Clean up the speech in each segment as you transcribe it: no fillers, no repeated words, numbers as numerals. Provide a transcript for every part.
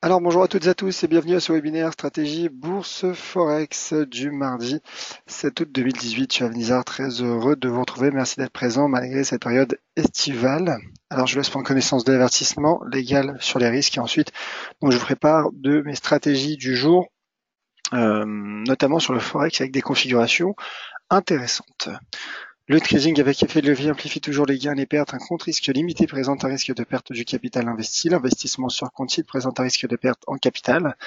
Alors bonjour à toutes et à tous et bienvenue à ce webinaire stratégie bourse forex du mardi 7 août 2018. Je suis Avenizar, très heureux de vous retrouver. Merci d'être présent malgré cette période estivale. Alors je vous laisse prendre connaissance de l'avertissement légal sur les risques et ensuite je vous prépare de mes stratégies du jour, notamment sur le forex avec des configurations intéressantes. Le trading avec effet de levier amplifie toujours les gains et les pertes. Un compte risque limité présente un risque de perte du capital investi. L'investissement sur compte titre présente un risque de perte en capital.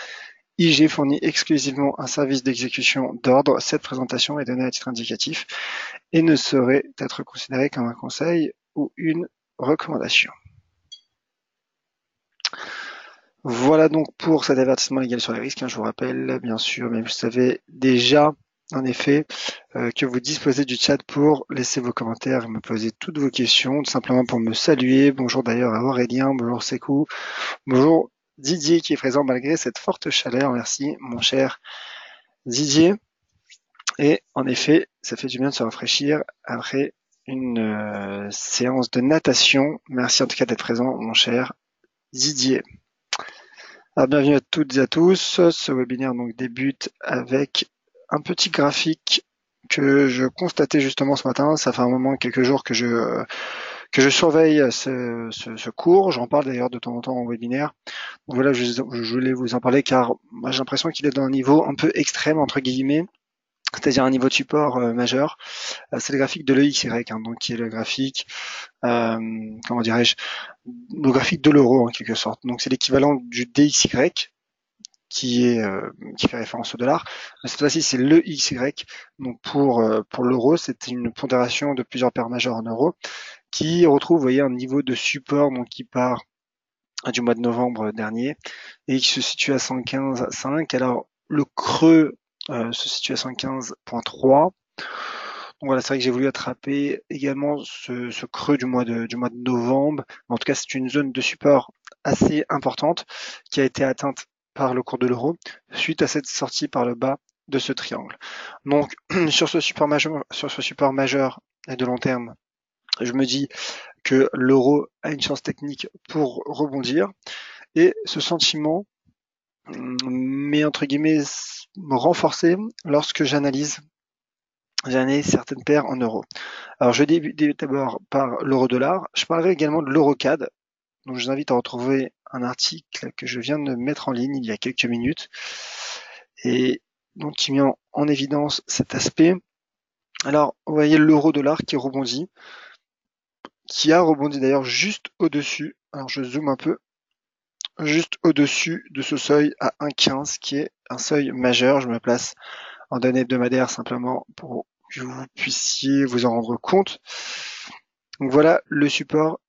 IG fournit exclusivement un service d'exécution d'ordre. Cette présentation est donnée à titre indicatif et ne saurait être considérée comme un conseil ou une recommandation. Voilà donc pour cet avertissement légal sur les risques. Je vous rappelle, bien sûr, mais vous savez déjà, en effet, que vous disposez du chat pour laisser vos commentaires et me poser toutes vos questions, tout simplement pour me saluer. Bonjour d'ailleurs à Aurélien, bonjour Sekou, bonjour Didier qui est présent malgré cette forte chaleur. Merci mon cher Didier. Et en effet, ça fait du bien de se rafraîchir après une séance de natation. Merci en tout cas d'être présent, mon cher Didier. Alors, bienvenue à toutes et à tous. Ce webinaire donc débute avec un petit graphique que je constatais justement ce matin. Ça fait un moment, quelques jours que je surveille ce cours. J'en parle d'ailleurs de temps en temps en webinaire. Donc voilà, je voulais vous en parler car moi, j'ai l'impression qu'il est dans un niveau un peu extrême entre guillemets, c'est-à-dire un niveau de support majeur. C'est le graphique de l'EXY, donc qui est le graphique, comment dirais-je, le graphique de l'euro en quelque sorte. Donc c'est l'équivalent du DXY qui fait référence au dollar. Mais cette fois-ci, c'est le XY. Donc pour l'euro, c'est une pondération de plusieurs paires majeures en euros qui retrouve, vous voyez, un niveau de support donc qui part du mois de novembre dernier et qui se situe à 115,5. Alors le creux se situe à 115,3. Donc voilà, c'est vrai que j'ai voulu attraper également ce creux du mois de novembre. En tout cas, c'est une zone de support assez importante qui a été atteinte par le cours de l'euro suite à cette sortie par le bas de ce triangle. Donc sur ce support majeur et de long terme, je me dis que l'euro a une chance technique pour rebondir et ce sentiment m'est entre guillemets renforcé lorsque j'analyse certaines paires en euros. Alors je débute d'abord par l'euro-dollar. Je parlerai également de l'euro-CAD. Donc je vous invite à retrouver un article que je viens de mettre en ligne il y a quelques minutes et donc qui met en évidence cet aspect. Alors vous voyez l'euro-dollar qui rebondit, qui a rebondi d'ailleurs juste au-dessus. Alors je zoome un peu, juste au-dessus de ce seuil à 1,15 qui est un seuil majeur. Je me place en données hebdomadaires simplement pour que vous puissiez vous en rendre compte. Donc voilà le support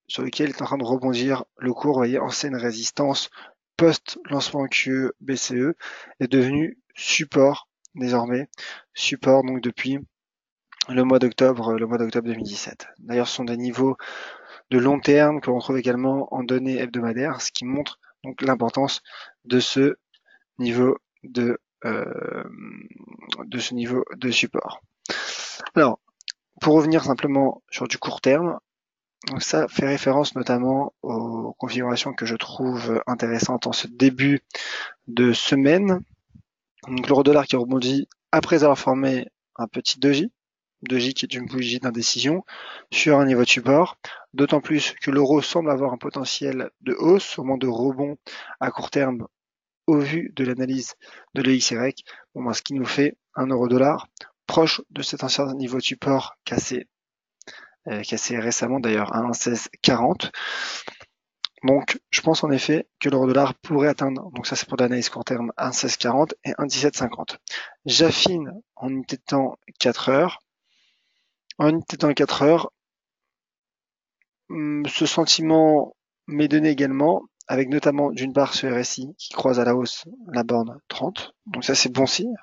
sur lequel est en train de rebondir le cours. Vous voyez, ancienne résistance post-lancement QE BCE est devenu support désormais. Support donc depuis le mois d'octobre 2017. D'ailleurs, ce sont des niveaux de long terme que l'on trouve également en données hebdomadaires, ce qui montre donc l'importance de ce niveau de support. Alors, pour revenir simplement sur du court terme, donc ça fait référence notamment aux configurations que je trouve intéressantes en ce début de semaine. Donc l'euro-dollar qui rebondit après avoir formé un petit doji, doji qui est une bougie d'indécision sur un niveau de support, d'autant plus que l'euro semble avoir un potentiel de hausse au moment de rebond à court terme au vu de l'analyse de l'EXY, ce qui nous fait un euro-dollar proche de cet ancien niveau de support cassé récemment d'ailleurs à 1,1640. Donc je pense en effet que l'euro-dollar pourrait atteindre, donc ça c'est pour l'analyse court terme, 1,1640 et 1,1750. J'affine en unité de temps 4 heures. En unité de temps 4 heures, ce sentiment m'est donné également, avec notamment d'une part ce RSI qui croise à la hausse la borne 30, donc ça c'est bon signe.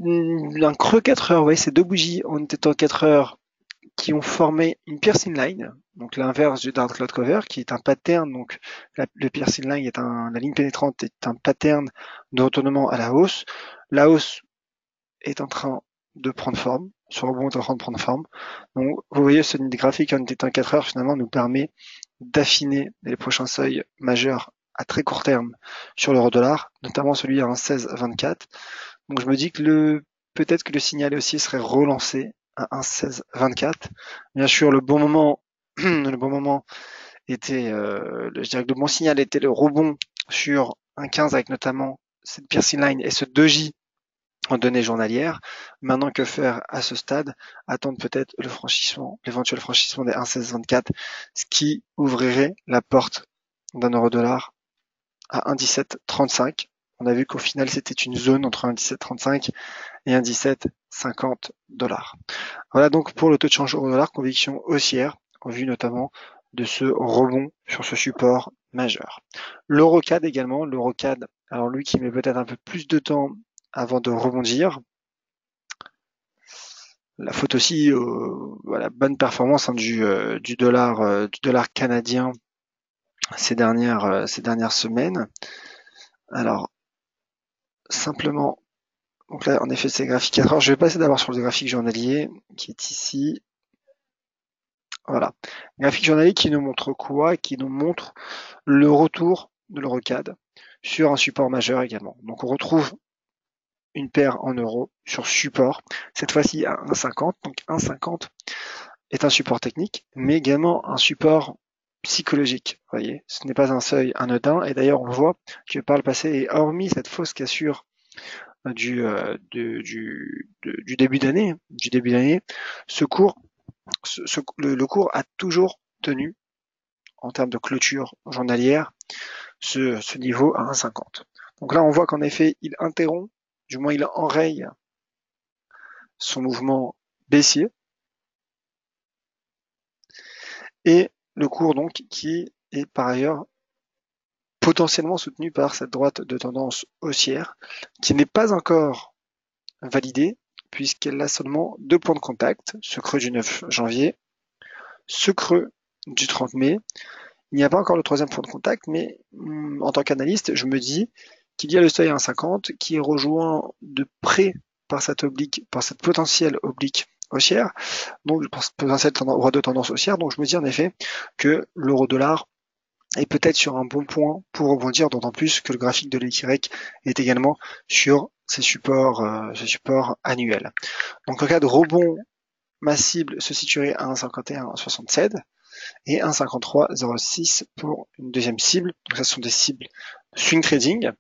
Un creux 4 heures, vous voyez ces deux bougies en unité de temps 4 heures qui ont formé une piercing line, donc l'inverse du Dark Cloud Cover, qui est un pattern, donc le piercing line la ligne pénétrante est un pattern de retournement à la hausse. La hausse est en train de prendre forme, Ce rebond est en train de prendre forme. Donc, vous voyez, ce graphique en étant 4 heures, finalement, nous permet d'affiner les prochains seuils majeurs à très court terme sur l'euro-dollar, notamment celui à 1,1624. Donc, je me dis que peut-être que le signal aussi serait relancé à 1,1624. Bien sûr, le bon moment, le bon moment était, je dirais que le bon signal était le rebond sur 1,15 avec notamment cette piercing line et ce doji en données journalières. Maintenant, que faire à ce stade? Attendre peut-être l'éventuel franchissement des 1,1624, ce qui ouvrirait la porte d'un euro-dollar à 1,1735. On a vu qu'au final, c'était une zone entre 1,1735 et 1,1750 $. Voilà donc pour le taux de change euro-dollar, conviction haussière, en vue notamment de ce rebond sur ce support majeur. L'Eurocad également, l'Eurocad, alors lui qui met peut-être un peu plus de temps avant de rebondir. La faute aussi voilà, bonne performance du dollar canadien ces dernières semaines. Alors simplement, donc là en effet c'est graphique 4 heures. Je vais passer d'abord sur le graphique journalier qui est ici. Voilà, graphique journalier qui nous montre quoi? Qui nous montre le retour de l'Eurocad sur un support majeur également. Donc on retrouve une paire en euros sur support, cette fois-ci à 1,50. Donc 1,50 est un support technique, mais également un support psychologique. Vous voyez, ce n'est pas un seuil anodin. Et d'ailleurs, on le voit que par le passé, et hormis cette fausse cassure du début d'année, ce cours, le cours a toujours tenu en termes de clôture journalière ce niveau à 1,50. Donc là, on voit qu'en effet, il interrompt, du moins il enraye son mouvement baissier, et le cours donc qui est par ailleurs potentiellement soutenu par cette droite de tendance haussière qui n'est pas encore validée puisqu'elle a seulement 2 points de contact, ce creux du 9 janvier, ce creux du 30 mai. Il n'y a pas encore le 3e point de contact, mais en tant qu'analyste, je me dis qu'il y a le seuil à 1,50 qui est rejoint de près par cette potentielle oblique haussière, donc potentielle droite de tendance haussière. Donc je me dis en effet que l'euro-dollar est peut-être sur un bon point pour rebondir, d'autant plus que le graphique de l'EY est également sur ses supports annuels. Donc en cas de rebond, ma cible se situerait à 1,5167 et 1,5306 pour une deuxième cible. Donc ça, ce sont des cibles swing trading.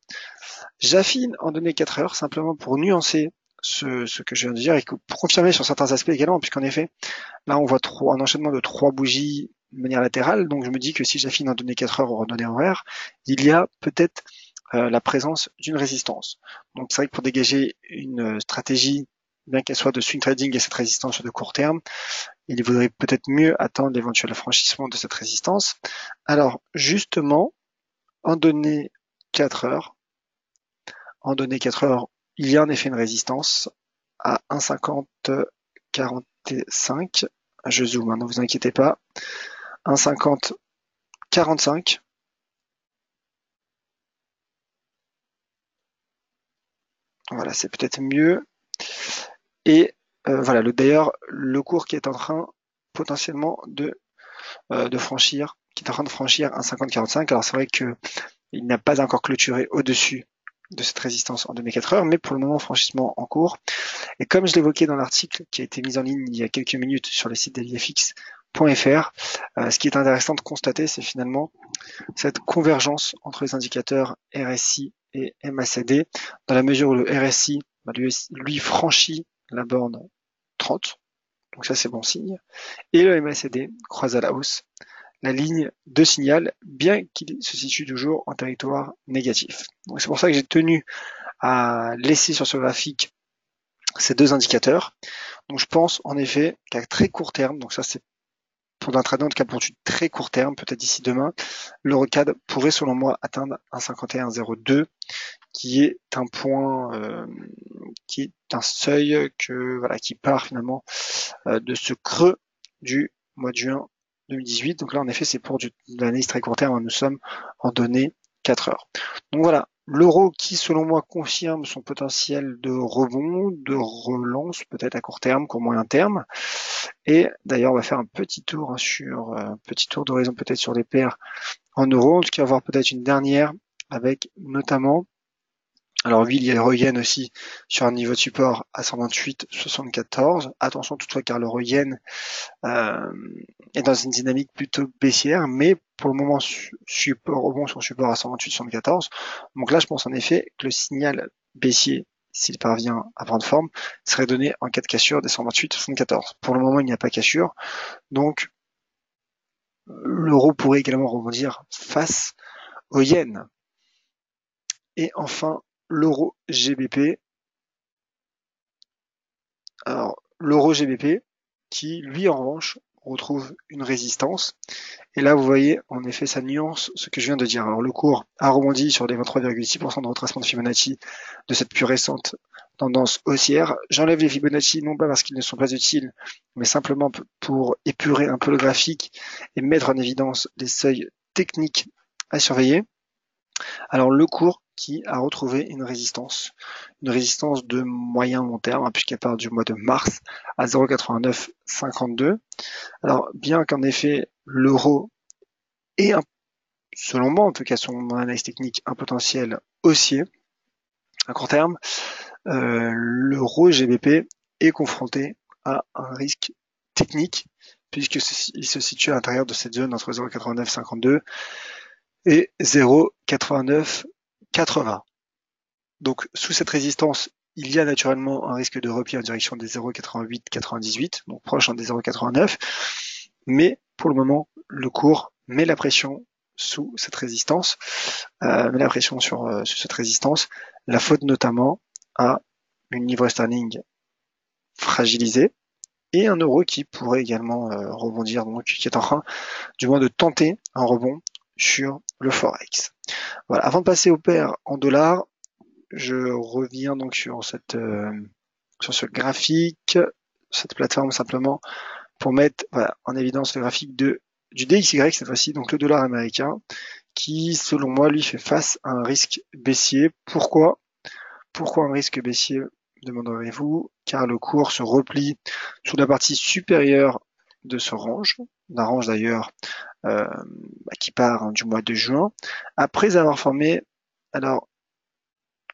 J'affine en données 4 heures simplement pour nuancer ce que je viens de dire et pour confirmer sur certains aspects également, puisqu'en effet, là on voit un enchaînement de 3 bougies de manière latérale, donc je me dis que si j'affine en données 4 heures aux données horaires, il y a peut-être la présence d'une résistance. Donc c'est vrai que pour dégager une stratégie, bien qu'elle soit de swing trading et cette résistance de court terme, il vaudrait peut-être mieux attendre l'éventuel franchissement de cette résistance. Alors justement, en données 4 heures, il y a en effet une résistance à 1,5045. Je zoome, ne vous inquiétez pas. 1,5045. Voilà, c'est peut-être mieux. Et voilà, d'ailleurs, le cours qui est en train potentiellement de franchir, qui est en train de franchir 1,5045. Alors c'est vrai que il n'a pas encore clôturé au-dessus de cette résistance en 24 heures, mais pour le moment, franchissement en cours. Et comme je l'évoquais dans l'article qui a été mis en ligne il y a quelques minutes sur le site d'LIFX.fr, ce qui est intéressant de constater, c'est finalement cette convergence entre les indicateurs RSI et MACD, dans la mesure où le RSI, lui franchit la borne 30, donc ça c'est bon signe, et le MACD croise à la hausse la ligne de signal, bien qu'il se situe toujours en territoire négatif. Donc c'est pour ça que j'ai tenu à laisser sur ce graphique ces deux indicateurs. Donc je pense en effet qu'à très court terme, donc ça c'est pour un trade en tout cas pour du très court terme, peut-être d'ici demain, l'Eurocad pourrait selon moi atteindre un 51,02 qui est un point, qui est un seuil qui part finalement de ce creux du mois de juin 2018. Donc là, en effet, c'est pour de l'analyse très court terme. Nous sommes en données 4 heures. Donc voilà, L'euro qui, selon moi, confirme son potentiel de rebond, de relance, peut-être à court terme, qu'au moyen terme. Et d'ailleurs, on va faire un petit tour sur un petit tour d'horizon peut-être sur les paires en euros. En tout cas, avoir peut-être une dernière avec notamment, alors oui, il y a l'euro yen aussi sur un niveau de support à 128,74. Attention toutefois car l'euro yen est dans une dynamique plutôt baissière, mais pour le moment support rebond sur support à 128,74. Donc là, je pense en effet que le signal baissier, s'il parvient à prendre forme, serait donné en cas de cassure des 128,74. Pour le moment, il n'y a pas cassure, donc l'euro pourrait également rebondir face au yen. Et enfin, l'euro GBP. Alors, l'euro GBP qui, lui, en revanche, retrouve une résistance. Et là, vous voyez, en effet, ça nuance ce que je viens de dire. Alors, le cours a rebondi sur les 23,6% de retracement de Fibonacci de cette plus récente tendance haussière. J'enlève les Fibonacci, non pas parce qu'ils ne sont pas utiles, mais simplement pour épurer un peu le graphique et mettre en évidence les seuils techniques à surveiller. Alors, le cours qui a retrouvé une résistance de moyen long terme, puisqu'elle part du mois de mars à 0,8952. Alors, bien qu'en effet, l'euro ait, selon moi, en tout cas son analyse technique, un potentiel haussier à court terme, l'euro GBP est confronté à un risque technique, puisqu'il se situe à l'intérieur de cette zone entre 0,8952 et 0,8980. Donc, sous cette résistance, il y a naturellement un risque de repli en direction des 0,8898, donc proche des 0,89. Mais pour le moment, le cours met la pression sous cette résistance, met la pression sur cette résistance, la faute notamment à une livre sterling fragilisée et un euro qui pourrait également rebondir, donc qui est en train du moins de tenter un rebond sur le Forex. Voilà. Avant de passer aux paires en dollars, je reviens donc sur ce graphique, cette plateforme simplement pour mettre en évidence le graphique du DXY cette fois-ci, donc le dollar américain, qui selon moi lui fait face à un risque baissier. Pourquoi un risque baissier, demanderez-vous? Car le cours se replie sur la partie supérieure de ce range, d'un range d'ailleurs qui part du mois de juin, après avoir formé alors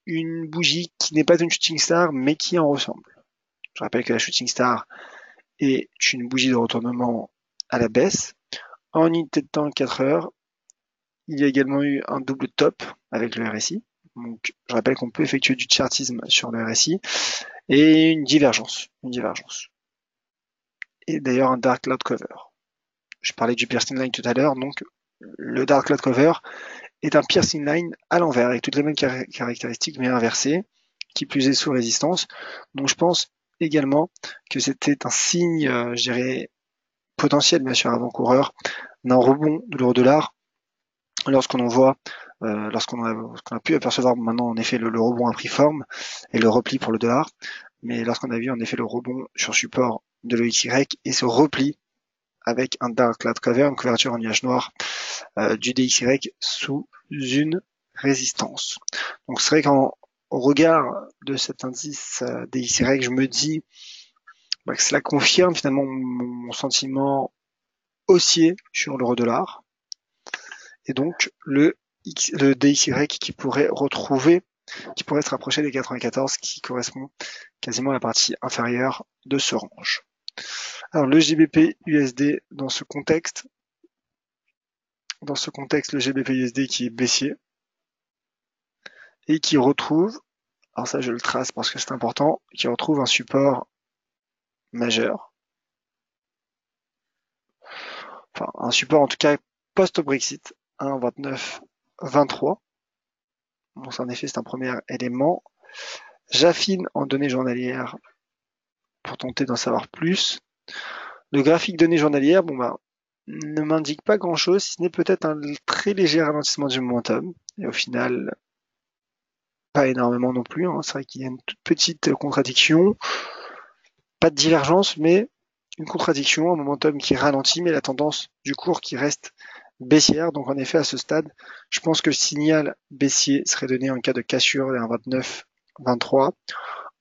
une bougie qui n'est pas une shooting star, mais qui en ressemble. Je rappelle que la shooting star est une bougie de retournement à la baisse. En unité de temps 4 heures, il y a également eu un double top avec le RSI. Donc, je rappelle qu'on peut effectuer du chartisme sur le RSI et une divergence. Et d'ailleurs, un dark cloud cover. Je parlais du piercing line tout à l'heure, donc le dark cloud cover est un piercing line à l'envers, avec toutes les mêmes caractéristiques, mais inversées, qui plus est sous résistance. Donc je pense également que c'était un signe, je dirais, potentiel, bien sûr, avant-coureur, d'un rebond de l'euro-dollar, lorsqu'on a pu apercevoir maintenant, en effet, le rebond a pris forme, et le repli pour le dollar, mais lorsqu'on a vu, en effet, le rebond sur support de l'EXY, et ce repli avec un dark cloud cover, une couverture en nuage noir du DXY sous une résistance. Donc c'est vrai qu'au regard de cet indice DXY, je me dis que cela confirme finalement mon sentiment haussier sur l'euro-dollar. Et donc le DXY qui pourrait se rapprocher des 94, qui correspond quasiment à la partie inférieure de ce range. Alors le GBP USD dans ce contexte, le GBP USD qui est baissier et qui retrouve, alors ça je le trace parce que c'est important, qui retrouve un support majeur, enfin un support en tout cas post-Brexit, 1,2923. Donc en effet c'est un premier élément. J'affine en données journalières pour tenter d'en savoir plus. Le graphique données journalières, ne m'indique pas grand chose, si ce n'est peut-être un très léger ralentissement du momentum. Et au final, pas énormément non plus. C'est vrai qu'il y a une toute petite contradiction. Pas de divergence, mais une contradiction, un momentum qui ralentit, mais la tendance du cours qui reste baissière. Donc en effet, à ce stade, je pense que le signal baissier serait donné en cas de cassure d'un 29-23,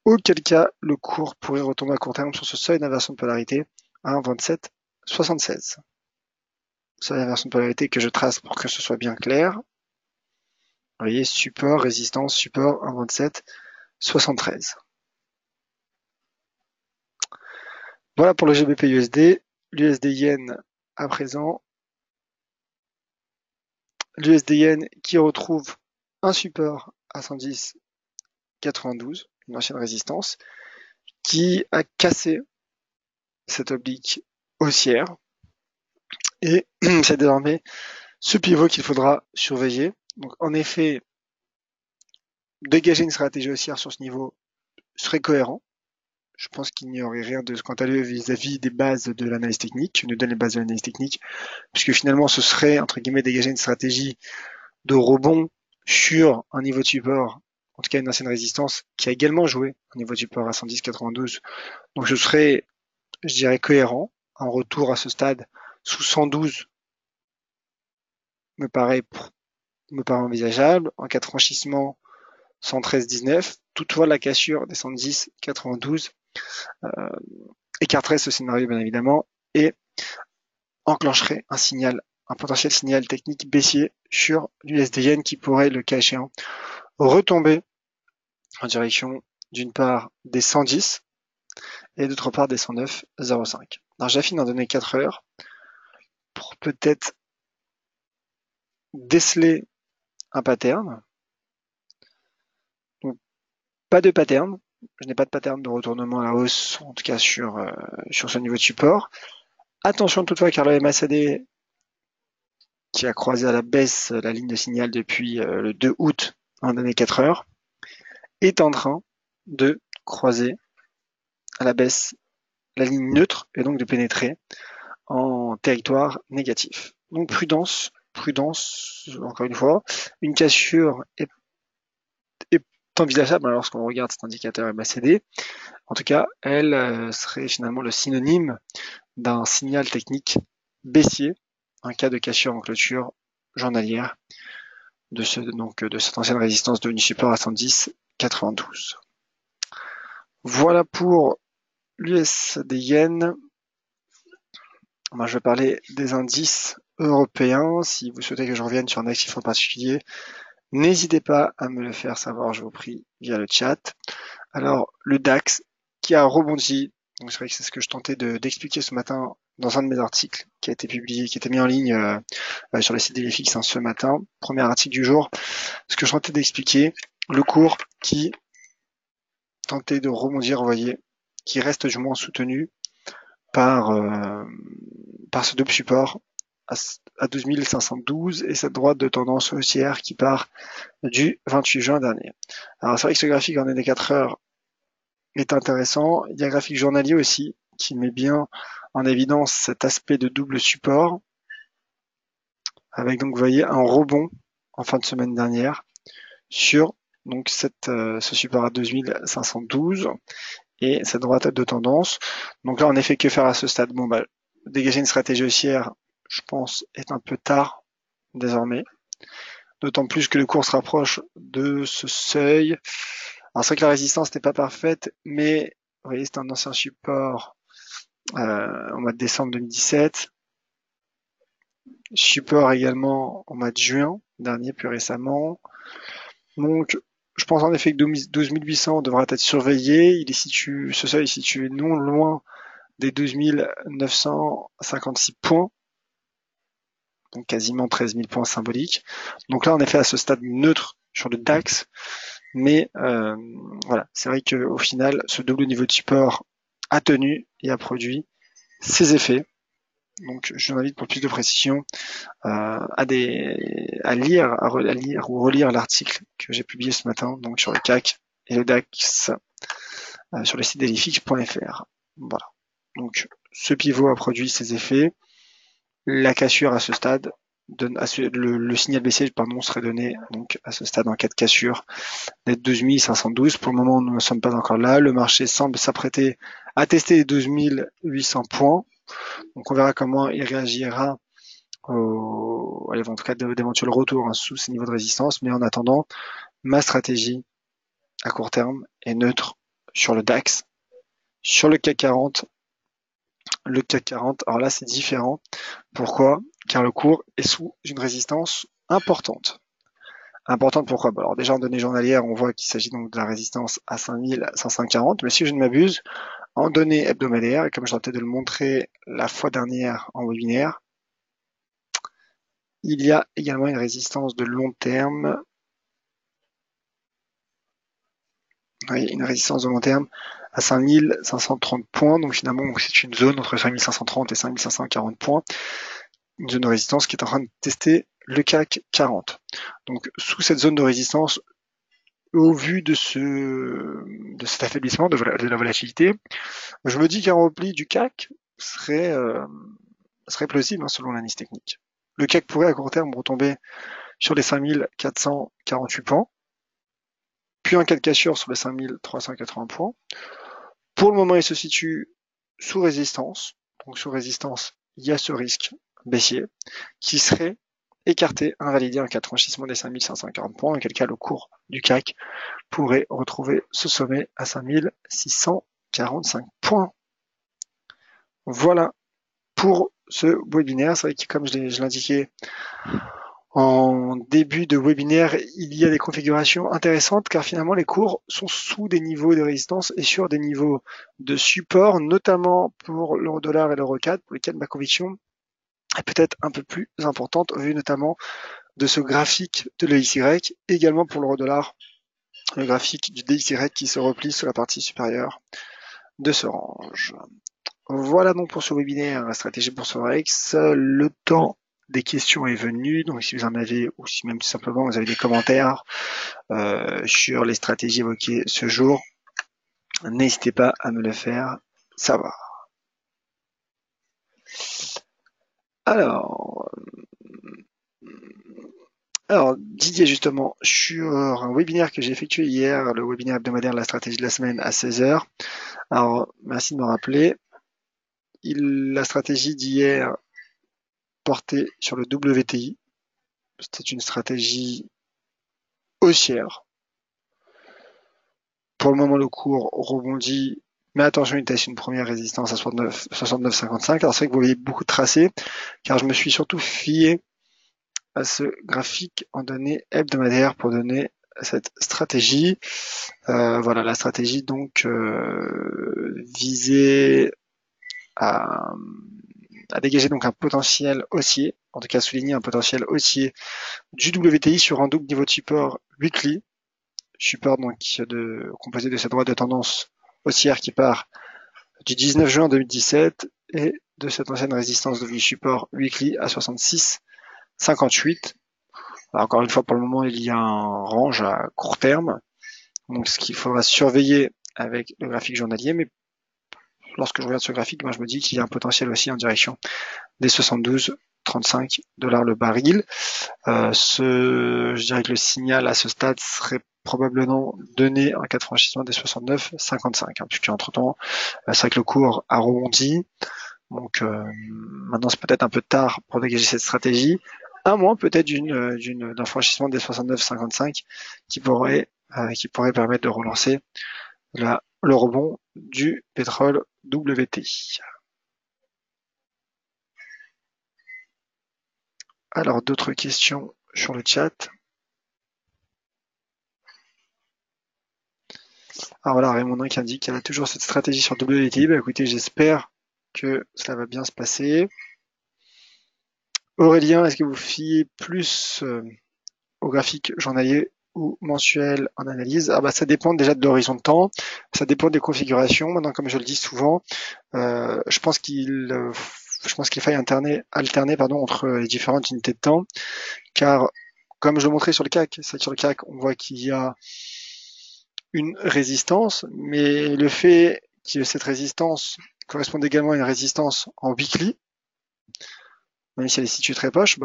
auquel cas le cours pourrait retomber à court terme sur ce seuil d'inversion de polarité à 1,2776. Seuil d'inversion de polarité que je trace pour que ce soit bien clair. Vous voyez, support, résistance, support 1,2773. Voilà pour le GBP USD. L'USD Yen à présent. L'USD Yen qui retrouve un support à 110,92, une ancienne résistance, qui a cassé cette oblique haussière. Et c'est désormais ce pivot qu'il faudra surveiller. Donc en effet, dégager une stratégie haussière sur ce niveau serait cohérent. Je pense qu'il n'y aurait rien de scandaleux vis-à-vis des bases de l'analyse technique. Je nous donne les bases de l'analyse technique, puisque finalement ce serait, entre guillemets, dégager une stratégie de rebond sur un niveau de support, en tout cas une ancienne résistance, qui a également joué un niveau de support à 110,92. Donc ce serait, je dirais, cohérent. Un retour à ce stade sous 112 me paraît envisageable. En cas de franchissement, 113,19. Toutefois, la cassure des 110,92 écarterait ce scénario, bien évidemment, et enclencherait un potentiel signal technique baissier sur l'USD Yen qui pourrait, le cas échéant, retomber en direction d'une part des 110 et d'autre part des 109,05. Alors j'affine en données 4 heures pour peut-être déceler un pattern. Donc, pas de pattern. Je n'ai pas de pattern de retournement à la hausse, en tout cas sur ce niveau de support. Attention toutefois car le MACD qui a croisé à la baisse la ligne de signal depuis le 2 août en données 4 heures est en train de croiser à la baisse la ligne neutre et donc de pénétrer en territoire négatif. Donc prudence, encore une fois. Une cassure est envisageable lorsqu'on regarde cet indicateur MACD. En tout cas, elle serait finalement le synonyme d'un signal technique baissier en cas de cassure en clôture journalière de cette ancienne résistance devenue support à 110,92. Voilà pour l'USD Yen. Moi, je vais parler des indices européens. Si vous souhaitez que je revienne sur un actif en particulier, n'hésitez pas à me le faire savoir, je vous prie, via le chat. Alors, le DAX qui a rebondi, donc c'est vrai que c'est ce que je tentais d'expliquer ce matin dans un de mes articles qui a été publié, qui a été mis en ligne sur le site d'Elifix ce matin, premier article du jour. Ce que je tentais d'expliquer, le cours qui tentait de rebondir, vous voyez, qui reste du moins soutenu par ce double support à 12 512 et cette droite de tendance haussière qui part du 28 juin dernier. Alors c'est vrai que ce graphique en ND4 heures est intéressant. Il y a un graphique journalier aussi qui met bien en évidence cet aspect de double support avec donc vous voyez un rebond en fin de semaine dernière sur donc ce support à 2512 et cette droite de tendance. Donc là en effet que faire à ce stade? Bon bah dégager une stratégie haussière je pense est un peu tard désormais. D'autant plus que le cours se rapproche de ce seuil. Alors c'est vrai que la résistance n'est pas parfaite, mais vous voyez c'est un ancien support au mois de décembre 2017. Support également au mois de juin dernier, plus récemment. Donc je pense en effet que 12 800 devra être surveillé. Ce seuil est situé non loin des 12 956 points. Donc quasiment 13 000 points symboliques. Donc là, en effet, à ce stade neutre sur le DAX, mais voilà, c'est vrai qu'au final, ce double niveau de support a tenu et a produit ses effets. Donc je vous invite pour plus de précision à lire ou relire l'article que j'ai publié ce matin donc sur le CAC et le DAX sur le site delifix.fr. Voilà. Donc ce pivot a produit ses effets. La cassure à ce stade le signal baissier serait donné donc à ce stade en cas de cassure d'être 12 512. Pour le moment, nous ne sommes pas encore là. Le marché semble s'apprêter à tester les 12 800 points. Donc on verra comment il réagira allez, en tout cas d'éventuels retours hein, sous ces niveaux de résistance, mais en attendant, ma stratégie à court terme est neutre sur le DAX, sur le CAC 40. Le CAC 40, alors là c'est différent. Pourquoi? Car le cours est sous une résistance importante. Importante pourquoi? Alors déjà en données journalières, on voit qu'il s'agit donc de la résistance à 5540, mais si je ne m'abuse, en données hebdomadaires, et comme je tentais de le montrer la fois dernière en webinaire, il y a également une résistance de long terme. Oui, une résistance de long terme à 5530 points, donc finalement c'est une zone entre 5530 et 5540 points, une zone de résistance qui est en train de tester le CAC 40. Donc sous cette zone de résistance, au vu de cet affaiblissement de la volatilité, je me dis qu'un repli du CAC serait plausible hein, selon l'analyse technique. Le CAC pourrait à court terme retomber sur les 5448 points, puis en cas de cassure sur les 5380 points. Pour le moment, il se situe sous résistance. Donc sous résistance, il y a ce risque baissier qui serait écarté, invalidé en cas de franchissement des 5540 points, en quel cas le cours du CAC pourrait retrouver ce sommet à 5645 points. Voilà pour ce webinaire. C'est vrai que comme je l'indiquais en début de webinaire, il y a des configurations intéressantes car finalement les cours sont sous des niveaux de résistance et sur des niveaux de support, notamment pour l'euro-dollar et l'euro-CAD, pour lesquels ma conviction est peut-être un peu plus importante au vu notamment de ce graphique de l'EXY, également pour l'euro-dollar, le graphique du DXY qui se replie sur la partie supérieure de ce range. Voilà donc pour ce webinaire Stratégie Bourse Forex. Le temps des questions est venu, donc si vous en avez ou si même tout simplement vous avez des commentaires sur les stratégies évoquées ce jour, n'hésitez pas à me le faire savoir. Alors Didier justement, sur un webinaire que j'ai effectué hier, le webinaire hebdomadaire de la stratégie de la semaine à 16h. Alors merci de me rappeler. La stratégie d'hier portait sur le WTI. C'était une stratégie haussière. Pour le moment, le cours rebondit, mais attention, il teste une première résistance à 69,55. Alors c'est vrai que vous voyez beaucoup de tracés, car je me suis surtout fié à ce graphique en données hebdomadaires pour donner cette stratégie. Voilà, la stratégie donc visait à dégager donc un potentiel haussier, en tout cas souligner un potentiel haussier du WTI sur un double niveau de support weekly, support donc composé de cette droite de tendance haussière qui part du 19 juin 2017 et de cette ancienne résistance devenue support weekly à 66,58. Alors encore une fois, pour le moment, il y a un range à court terme, donc ce qu'il faudra surveiller avec le graphique journalier, mais lorsque je regarde ce graphique, moi je me dis qu'il y a un potentiel aussi en direction des 72,35 $ le baril. Je dirais que le signal à ce stade serait probablement donné en cas de franchissement des 69,55. Hein, puisqu'entre temps, c'est vrai que le cours a rebondi. Donc maintenant c'est peut-être un peu tard pour dégager cette stratégie, à moins peut-être d'un franchissement des 69,55 qui pourrait permettre de relancer le rebond du pétrole WTI. Alors d'autres questions sur le chat. Alors voilà, Raymond qui indique qu'elle a toujours cette stratégie sur WTI. Bah écoutez, j'espère que cela va bien se passer. Aurélien, est-ce que vous fiez plus au graphique journalier ou mensuel en analyse? Ah bah ça dépend déjà de l'horizon de temps, ça dépend des configurations. Maintenant, comme je le dis souvent, je pense qu'il faille alterner entre les différentes unités de temps, car comme je le montrais sur le CAC, c'est sur le CAC, on voit qu'il y a une résistance, mais le fait que cette résistance corresponde également à une résistance en weekly, même si elle est située très proche,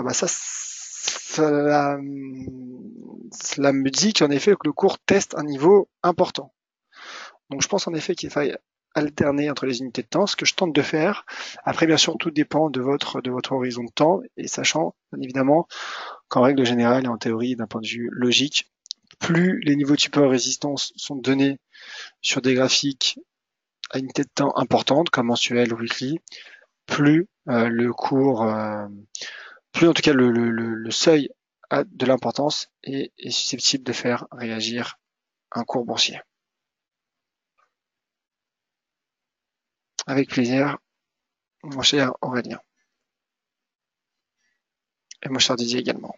cela me dit qu'en effet que le cours teste un niveau important. Donc je pense en effet qu'il faille alterner entre les unités de temps, ce que je tente de faire. Après, bien sûr, tout dépend de votre horizon de temps, et sachant, bien évidemment, qu'en règle générale et en théorie, d'un point de vue logique, plus les niveaux de support et résistance sont donnés sur des graphiques à unité de temps importante, comme mensuel ou weekly, plus le cours, plus en tout cas le seuil a de l'importance et est susceptible de faire réagir un cours boursier. Avec plaisir, mon cher Aurélien. Et mon cher Didier également.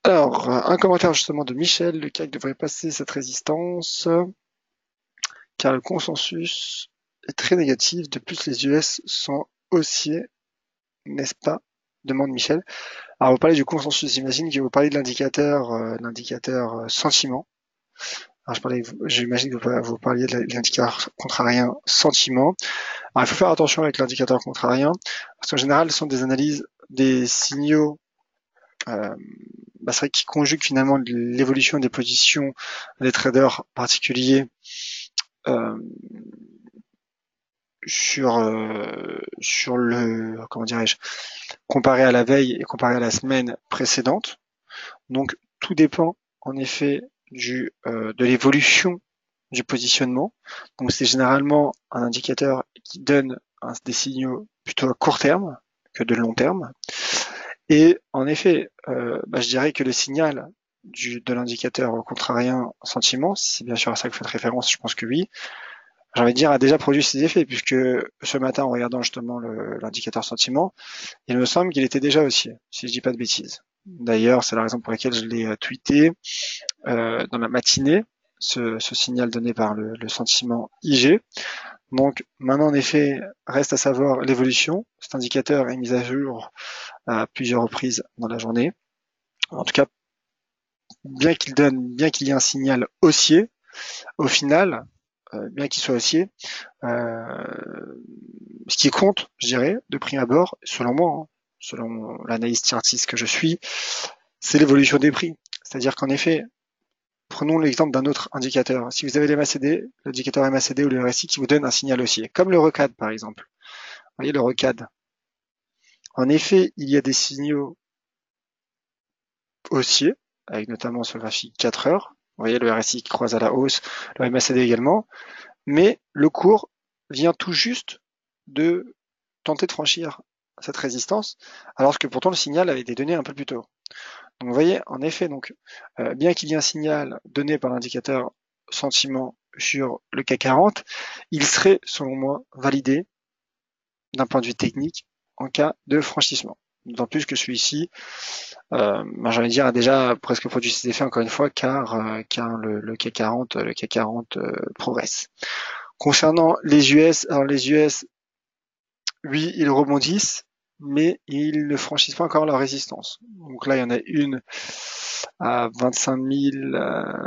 Alors, un commentaire justement de Michel, le CAC devrait passer cette résistance, car le consensus est très négatif. De plus, les US sont haussiers, n'est-ce pas? Demande Michel. Alors, vous parlez du consensus, j'imagine que vous parlez de l'indicateur sentiment. Alors, j'imagine que vous parliez de l'indicateur contrarien sentiment. Alors, il faut faire attention avec l'indicateur contrarien, parce qu'en général, ce sont des analyses, des signaux, c'est vrai qu'ils conjuguent finalement l'évolution des positions des traders particuliers sur le, comment dirais-je, comparé à la veille et comparé à la semaine précédente. Donc tout dépend en effet de l'évolution du positionnement. Donc c'est généralement un indicateur qui donne des signaux plutôt à court terme que de long terme. Et en effet, je dirais que le signal de l'indicateur contrarien sentiment, si c'est bien sûr à ça que vous faites référence, je pense que oui, j'ai envie de dire, a déjà produit ses effets, puisque ce matin, en regardant justement l'indicateur sentiment, il me semble qu'il était déjà haussier, si je dis pas de bêtises. D'ailleurs, c'est la raison pour laquelle je l'ai tweeté dans la matinée, ce signal donné par le sentiment IG. Donc maintenant, en effet, reste à savoir l'évolution. Cet indicateur est mis à jour à plusieurs reprises dans la journée. En tout cas, bien qu'il y ait un signal haussier, au final, bien qu'il soit haussier, ce qui compte, je dirais, de prime abord, selon moi, selon l'analyse chartiste que je suis, c'est l'évolution des prix. C'est-à-dire qu'en effet, prenons l'exemple d'un autre indicateur. Si vous avez les MACD, l'indicateur MACD ou le RSI qui vous donne un signal haussier, comme le RECAD par exemple. Vous voyez le RECAD. En effet, il y a des signaux haussiers, avec notamment ce graphique 4 heures. Vous voyez le RSI qui croise à la hausse, le MACD également. Mais le cours vient tout juste de tenter de franchir cette résistance, alors que pourtant le signal avait été donné un peu plus tôt. Donc vous voyez, en effet, bien qu'il y ait un signal donné par l'indicateur sentiment sur le CAC 40, il serait, selon moi, validé d'un point de vue technique en cas de franchissement. D'autant plus que celui-ci, j'ai envie de dire, a déjà presque produit ses effets encore une fois, car le CAC 40, progresse. Concernant les US, alors les US, oui, ils rebondissent, mais ils ne franchissent pas encore leur résistance. Donc là, il y en a une à 25 000,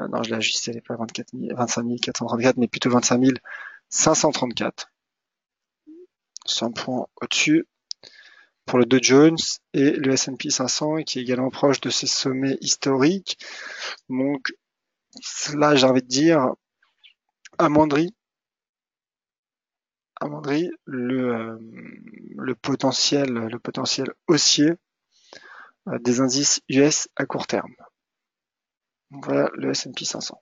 non, je l'ai ajusté, elle n'est pas 25 434, mais plutôt 25 534. 100 points au-dessus pour le Dow Jones et le S&P 500, qui est également proche de ses sommets historiques. Donc là, j'ai envie de dire, amoindri le potentiel haussier des indices US à court terme. Donc voilà le S&P 500.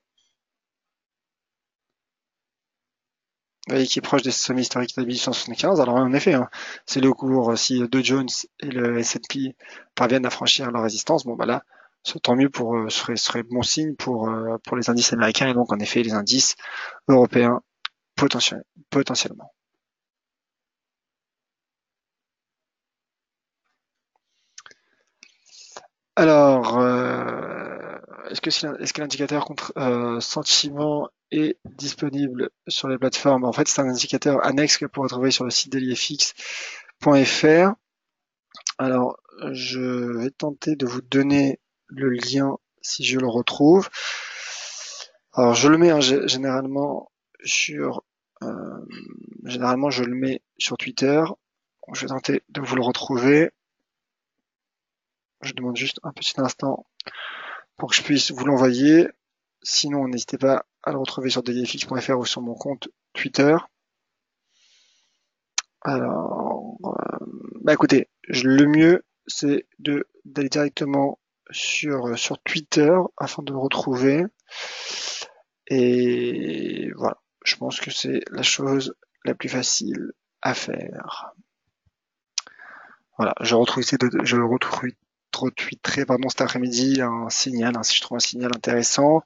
Vous voyez qui est proche des sommets historiques de 1875. Alors en effet, c'est le cours, si Dow Jones et le S&P parviennent à franchir leur résistance, bon bah là, tant mieux serait bon signe pour les indices américains et donc en effet les indices européens potentiellement. Alors, est-ce que l'indicateur sentiment est disponible sur les plateformes? En fait, c'est un indicateur annexe que vous pourrez trouver sur le site dailyfx.fr. Alors, je vais tenter de vous donner le lien si je le retrouve. Alors, je le mets généralement je le mets sur Twitter. Je vais tenter de vous le retrouver. Je demande juste un petit instant pour que je puisse vous l'envoyer. Sinon, n'hésitez pas à le retrouver sur dailyfx.fr ou sur mon compte Twitter. Alors, écoutez, le mieux, c'est d'aller directement sur Twitter afin de le retrouver. Et voilà, je pense que c'est la chose la plus facile à faire. Voilà, je retweeterai cet après-midi un signal, si je trouve un signal intéressant,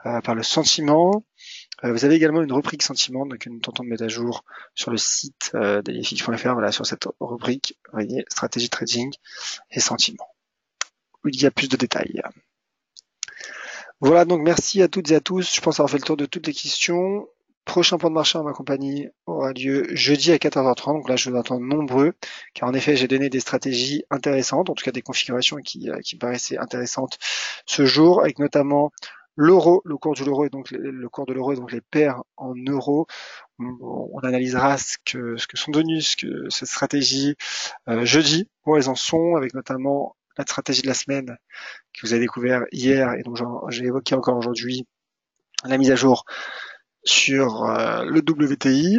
par le sentiment. Vous avez également une rubrique sentiment, donc nous tentons de mettre à jour sur le site dailyfx.fr, voilà, sur cette rubrique, vous voyez, stratégie trading et sentiment, où il y a plus de détails. Voilà, donc merci à toutes et à tous. Je pense avoir fait le tour de toutes les questions. Prochain point de marché en ma compagnie aura lieu jeudi à 14h30. Donc là, je vous attends nombreux, car en effet, j'ai donné des stratégies intéressantes, en tout cas des configurations qui me paraissaient intéressantes ce jour, avec notamment l'euro, le cours de l'euro et donc les paires en euros. On analysera ce que sont devenues cette stratégie jeudi, où elles en sont, avec notamment la stratégie de la semaine que vous avez découvert hier et dont j'ai évoqué encore aujourd'hui, la mise à jour sur le WTI.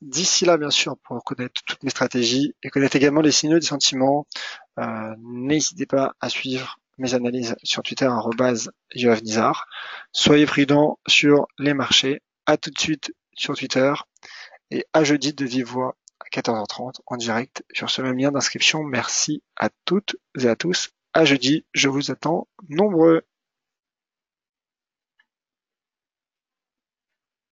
D'ici là, bien sûr, pour connaître toutes mes stratégies et connaître également les signaux des sentiments, n'hésitez pas à suivre mes analyses sur Twitter, @yoavnizar. Soyez prudents sur les marchés. À tout de suite sur Twitter et à jeudi de vive voix à 14h30 en direct sur ce même lien d'inscription. Merci à toutes et à tous. À jeudi, je vous attends nombreux.